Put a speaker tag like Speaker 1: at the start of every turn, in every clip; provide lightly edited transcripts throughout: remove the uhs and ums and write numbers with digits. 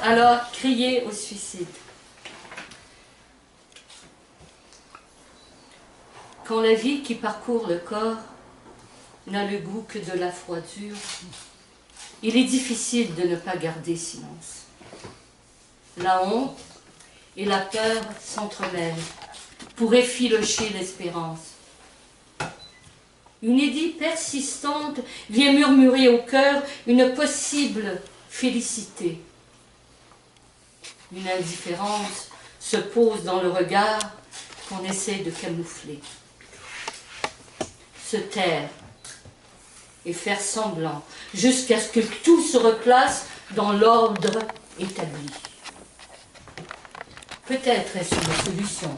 Speaker 1: alors crier au suicide. Quand la vie qui parcourt le corps n'a le goût que de la froidure, il est difficile de ne pas garder silence. La honte et la peur s'entremêlent pour effilocher l'espérance. Une idylle persistante vient murmurer au cœur une possible félicité. Une indifférence se pose dans le regard qu'on essaie de camoufler. Se taire et faire semblant jusqu'à ce que tout se replace dans l'ordre établi. Peut-être est-ce une solution.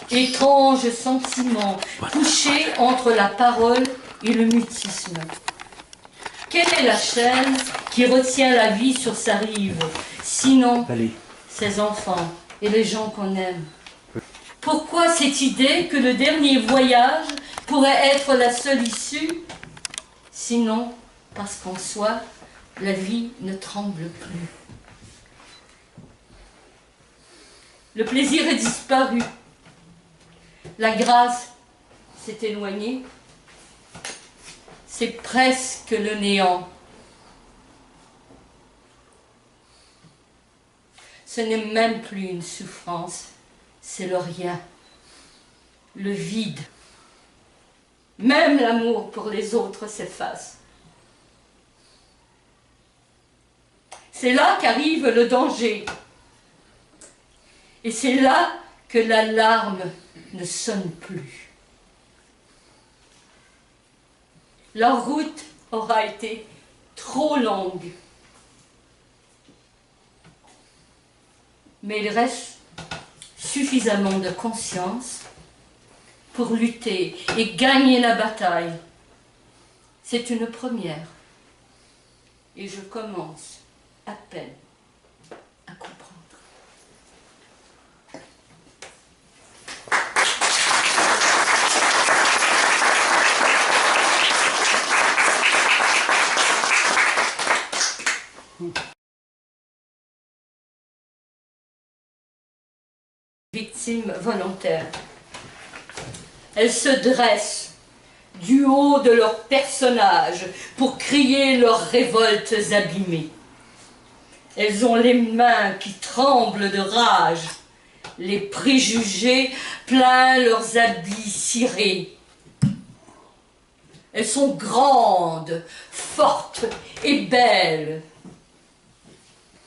Speaker 1: Étrange sentiment couché entre la parole et le mutisme. Quelle est la chaîne qui retient la vie sur sa rive, sinon ses enfants et les gens qu'on aime? Pourquoi cette idée que le dernier voyage pourrait être la seule issue, sinon parce qu'en soi, la vie ne tremble plus? Le plaisir est disparu. La grâce s'est éloignée. C'est presque le néant. Ce n'est même plus une souffrance, c'est le rien, le vide. Même l'amour pour les autres s'efface. C'est là qu'arrive le danger. Et c'est là que l'alarme ne sonne plus. Leur route aura été trop longue. Mais il reste suffisamment de conscience pour lutter et gagner la bataille. C'est une première. Et je commence à peine à comprendre. Victimes volontaires. Elles se dressent du haut de leur personnage pour crier leurs révoltes abîmées. Elles ont les mains qui tremblent de rage, les préjugés plein leurs habits cirés. Elles sont grandes, fortes et belles.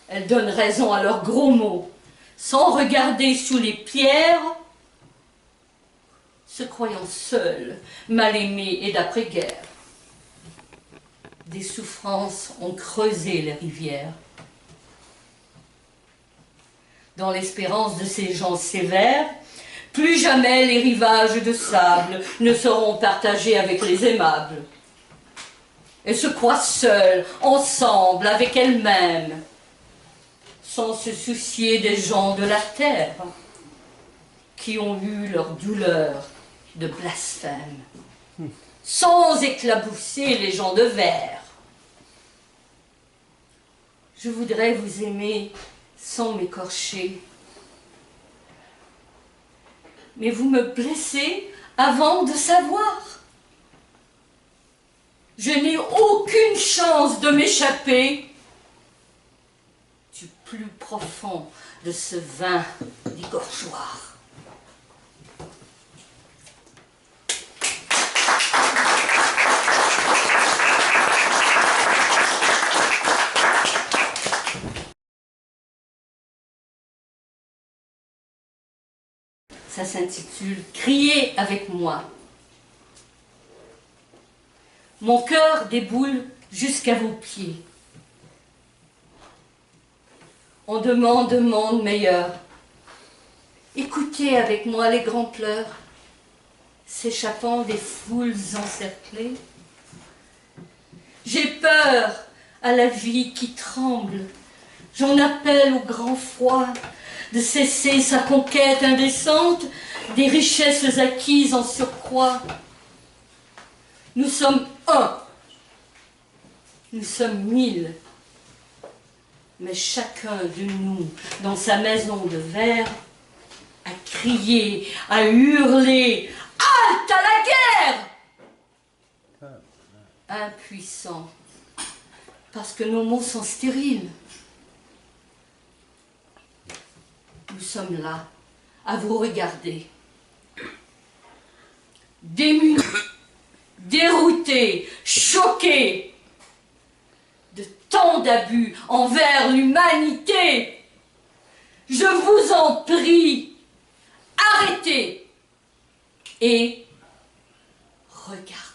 Speaker 1: Elles donnent raison à leurs gros mots, sans regarder sous les pierres, se croyant seules, mal aimées et d'après-guerre. Des souffrances ont creusé les rivières. Dans l'espérance de ces gens sévères, plus jamais les rivages de sable ne seront partagés avec les aimables. Elles se croient seules, ensemble, avec elles-mêmes, sans se soucier des gens de la terre qui ont eu leur douleur de blasphème, sans éclabousser les gens de verre. Je voudrais vous aimer sans m'écorcher, mais vous me blessez avant de savoir. Je n'ai aucune chance de m'échapper du plus profond de ce vin d'égorgeoir. Ça s'intitule « Criez avec moi ». Mon cœur déboule jusqu'à vos pieds. On demande un monde meilleur. Écoutez avec moi les grands pleurs, s'échappant des foules encerclées. J'ai peur à la vie qui tremble. J'en appelle au grand froid de cesser sa conquête indécente des richesses acquises en surcroît. Nous sommes un, nous sommes 1000. Mais chacun de nous, dans sa maison de verre, a crié, a hurlé, « Halte à la guerre !» Impuissant, parce que nos mots sont stériles. Nous sommes là, à vous regarder. Démunis, déroutés, choqués de tant d'abus envers l'humanité. Je vous en prie, arrêtez et regardez.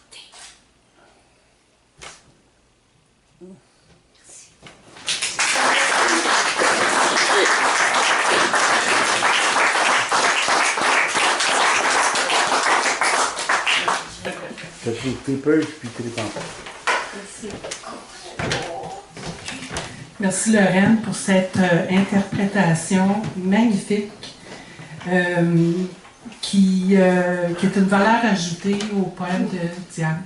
Speaker 2: Papers puis Trépempin.
Speaker 1: Merci.
Speaker 3: Merci Lorraine pour cette interprétation magnifique qui est une valeur ajoutée au poème de Diane.